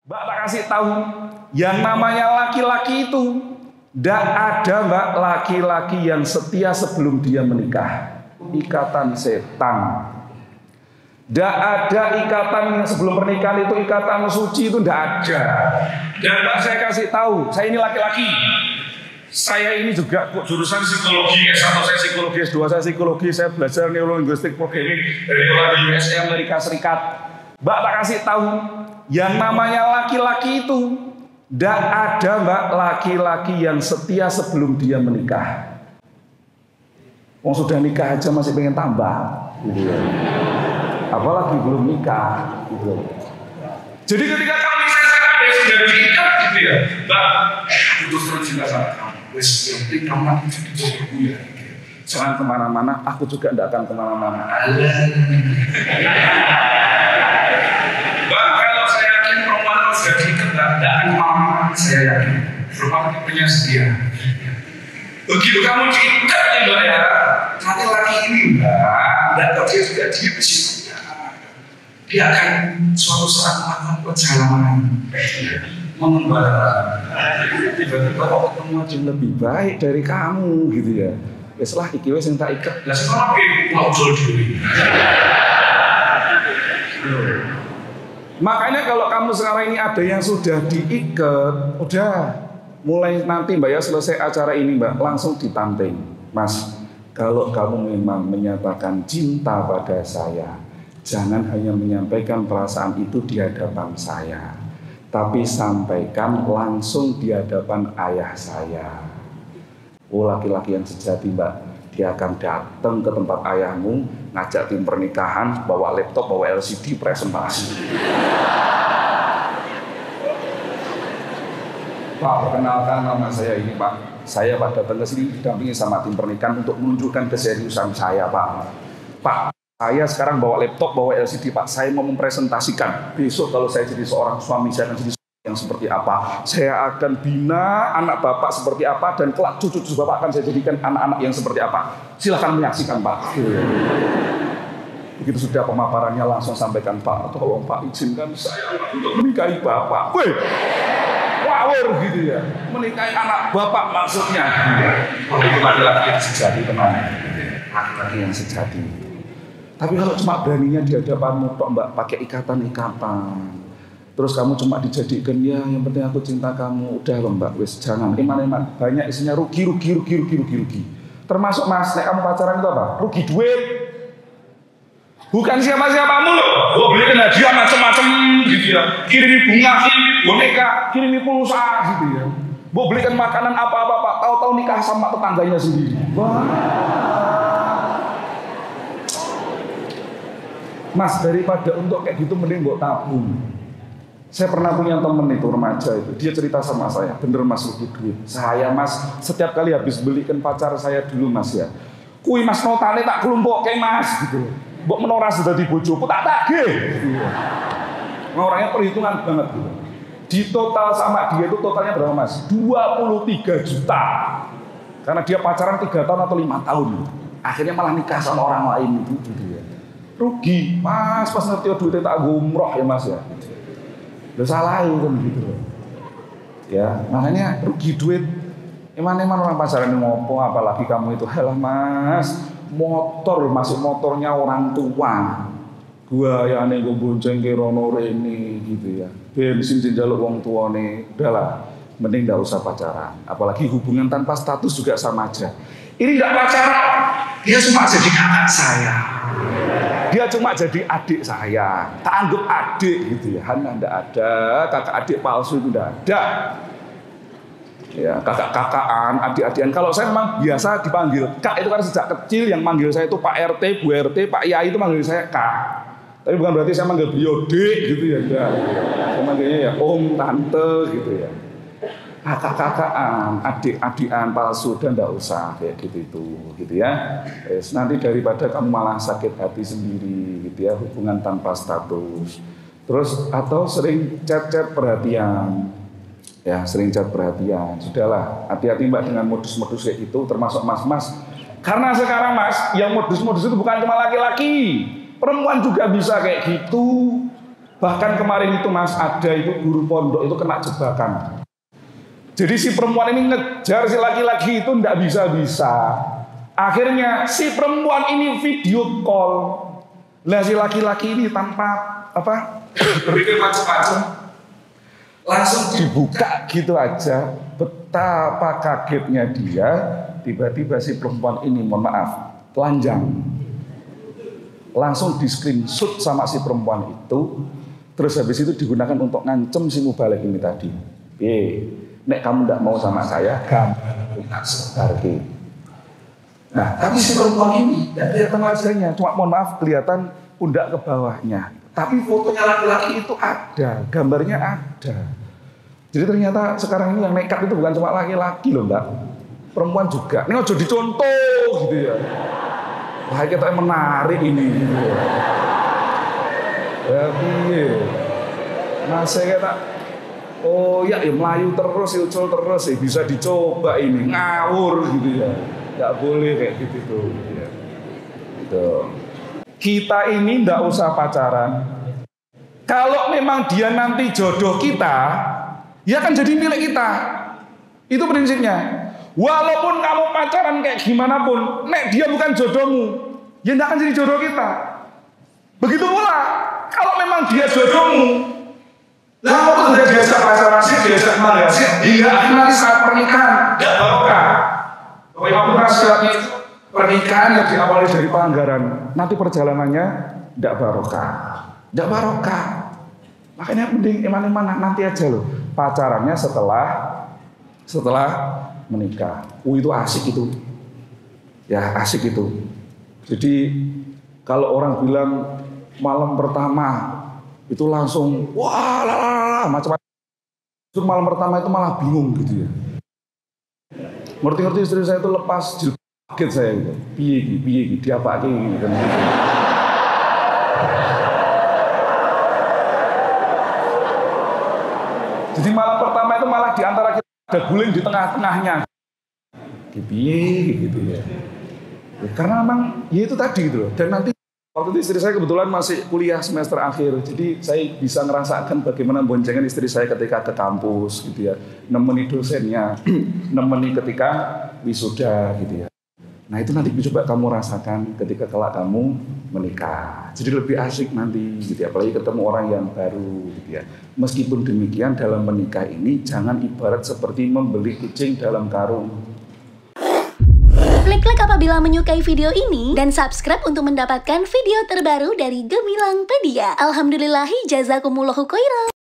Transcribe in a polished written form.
Mbak tak kasih tahu, yang namanya laki-laki itu tidak ada mbak laki-laki yang setia sebelum dia menikah. Ikatan setan. Tidak ada ikatan yang sebelum pernikahan itu ikatan suci itu tidak ada. Dan mbak saya kasih tahu, saya ini laki-laki. Saya ini juga jurusan psikologi S1, saya psikologi S2, saya psikologi, saya belajar neurolinguistik programming dari USA Amerika Serikat. Mbak tak kasih tahu, yang namanya laki-laki itu tidak ada mbak laki-laki yang setia sebelum dia menikah. Wong sudah nikah aja masih pengen tambah, gitu ya. Apalagi belum nikah, gitu. Jadi ketika kamu misalnya ada sudah diikat, gitu ya, mbak, putus terus cinta sama kamu. Wes, yang penting kamu nanti jadi jodohku ya. Jangan kemana-mana, aku juga tidak akan kemana-mana. Bang, kalau saya yakin perempuan kalau sudah diikat tidak akan kemana-mana, saya yakin. Perempuan punya setia. Begitu kamu diikat ya mbak ya, nanti laki ini mbak, tidak tahu dia juga dia bisa. Dia akan suatu saat melakukan perjalanan mengembara. Tiba-tiba kok ketemu aja yang lebih baik dari kamu gitu ya. Ya setelah iki wis sing tak iket. Lah sekarang mau jual diri. Makanya kalau kamu sekarang ini ada yang sudah diikat, udah mulai nanti mbak ya selesai acara ini mbak langsung ditanting. Mas, kalau kamu memang menyatakan cinta pada saya, jangan hanya menyampaikan perasaan itu di hadapan saya, tapi sampaikan langsung di hadapan ayah saya. Oh, laki-laki yang sejati mbak, dia akan datang ke tempat ayahmu, ngajak tim pernikahan, bawa laptop, bawa LCD, presentasi. Pak, perkenalkan nama saya ini Pak. Saya Pak datang ke sini didampingi sama tim pernikahan untuk menunjukkan keseriusan saya Pak. Pak, saya sekarang bawa laptop, bawa LCD Pak. Saya mau mempresentasikan besok kalau saya jadi seorang suami, saya akan jadi yang seperti apa. Saya akan bina anak Bapak seperti apa, dan kelak cucu-cucu Bapak akan saya jadikan anak-anak yang seperti apa. Silahkan menyaksikan Pak. Begitu sudah pemaparannya langsung sampaikan Pak, tolong Pak izinkan saya untuk menikahi Bapak. Wih, power gitu ya. Menikahi anak Bapak maksudnya. Kalau itu laki-laki yang sejati tenang. Laki-laki yang sejati. Tapi kalau cuma beraninya di hadapanmu tok mbak pakai ikatan-ikatan, terus kamu cuma dijadikan ya yang penting aku cinta kamu, udah loh mbak, wes jangan iman-iman, banyak isinya rugi. Termasuk mas, nek kamu pacaran itu apa? Rugi duit. Bukan siapa-siapamu loh. Gue beliin hadiah macam-macam gitu ya. Kirimi bunga, kirimi boneka, kirimi pulsa gitu ya. Gue belikan makanan apa-apa, tahu-tahu nikah sama tetangganya sendiri. Wah. Mas, daripada untuk kayak gitu mending gue tabung. Saya pernah punya temen itu, remaja itu, dia cerita sama saya, bener mas rugi duit. Saya mas, setiap kali habis belikan pacar saya dulu mas ya, kui mas notane tak kelompok kayak mas gitu. Mbok menora sudah dibojoku tak tagih. Nah, orangnya perhitungan banget gitu. Di total sama dia itu totalnya berapa mas? 23 juta. Karena dia pacaran 3 tahun atau 5 tahun. Akhirnya malah nikah sama orang lain gitu ya. Rugi, mas pas ngerti duitnya tak gumroh ya mas ya. Udah salah kan gitu loh. Ya, makanya rugi duit. Eman-eman orang pacaran ini ngopo, apalagi kamu itu, halah mas, motor masuk motornya orang tua. Gua ya aneh gue bonceng ke rono rene gitu ya. Bensin jaluk wong tua nih, udahlah, mending gak usah pacaran. Apalagi hubungan tanpa status juga sama aja. Ini gak pacaran, dia cuma jadi kakak saya. Dia cuma jadi adik saya, tak anggap adik gitu ya. Hanya tidak ada, kakak adik palsu itu tidak ada. Ya, kakak-kakaan, adik-adikan. Kalau saya memang biasa dipanggil Kak, itu kan sejak kecil yang manggil saya itu Pak RT, Bu RT, Pak Yai itu manggil saya Kak. Tapi bukan berarti saya manggil beliau Dek gitu ya, enggak. Saya manggilnya ya Om, Tante gitu ya. Kakak-kakaan, adik-adikan palsu dan enggak usah kayak gitu ya. Nanti daripada kamu malah sakit hati sendiri gitu ya, hubungan tanpa status. Terus atau sering chat-chat perhatian. Ya, sering chat perhatian. Sudahlah, hati-hati mbak dengan modus-modus kayak gitu, termasuk mas-mas. Karena sekarang mas, yang modus-modus itu bukan cuma laki-laki, perempuan juga bisa kayak gitu. Bahkan kemarin itu Mas, ada itu guru pondok itu kena jebakan. Jadi si perempuan ini ngejar si laki-laki itu nggak bisa-bisa. Akhirnya si perempuan ini video call. Lah si laki-laki ini tanpa berpikir macam-macam, langsung dibuka gitu aja. Betapa kagetnya dia, tiba-tiba si perempuan ini, mohon maaf, telanjang. Langsung di screenshot sama si perempuan itu, terus habis itu digunakan untuk ngancem si mubalik ini tadi. Nek kamu tidak mau sama saya, kamu sebarke. Nah, tapi si perempuan ini tidak kelihatan wajahnya, cuma mohon maaf kelihatan pundak ke bawahnya. Tapi fotonya laki-laki itu ada, gambarnya ada. Jadi ternyata sekarang ini yang nekat itu bukan cuma laki-laki loh Mbak, perempuan juga. Ini ojo dicontoh gitu ya. Wah kita menarik ini. Gitu ya. Iya. Nah saya kata, oh ya Melayu terus, ucul terus, bisa dicoba ini, ngawur gitu ya. Nggak boleh kayak gitu tuh. Ya. Gitu. Kita ini nggak usah pacaran. Kalau memang dia nanti jodoh kita, ya kan jadi milik kita. Itu prinsipnya. Walaupun kamu pacaran kayak gimana pun, nek dia bukan jodohmu, ya nggak akan jadi jodoh kita. Begitu pula, kalau memang dia jodohmu, lalu udah biasa pacaran sih, biasa kemarin sih, dia nanti saat pernikahan nggak barokah. Walaupun nasihatnya itu pernikahan yang diawali dari pelanggaran, nanti perjalanannya tidak barokah, tidak barokah. Makanya mending iman-iman nanti aja loh, pacarannya setelah menikah. Itu asik itu, ya asik itu. Jadi kalau orang bilang malam pertama itu langsung wah lah macam-macam. Malam pertama itu malah bingung gitu ya. Ngerti-ngerti istri saya itu lepas jilbab. Kaget saya gitu, piye dia apa gitu kan. Jadi malam pertama itu malah di antara kita ada guling di tengah-tengahnya. Piye gitu ya. Karena memang ya itu tadi gitu loh. Dan nanti waktu itu istri saya kebetulan masih kuliah semester akhir. Jadi saya bisa ngerasakan bagaimana boncengan istri saya ketika ke kampus gitu ya. Nemeni dosennya, nemeni ketika wisuda gitu ya. Nah itu nanti coba kamu rasakan ketika kelak kamu menikah. Jadi lebih asik nanti gitu ya, apalagi ketemu orang yang baru gitu ya. Meskipun demikian dalam menikah ini jangan ibarat seperti membeli kucing dalam karung. Klik apabila menyukai video ini dan subscribe untuk mendapatkan video terbaru dari Gemilang Pedia. Alhamdulillahi jazakumullahu khairan.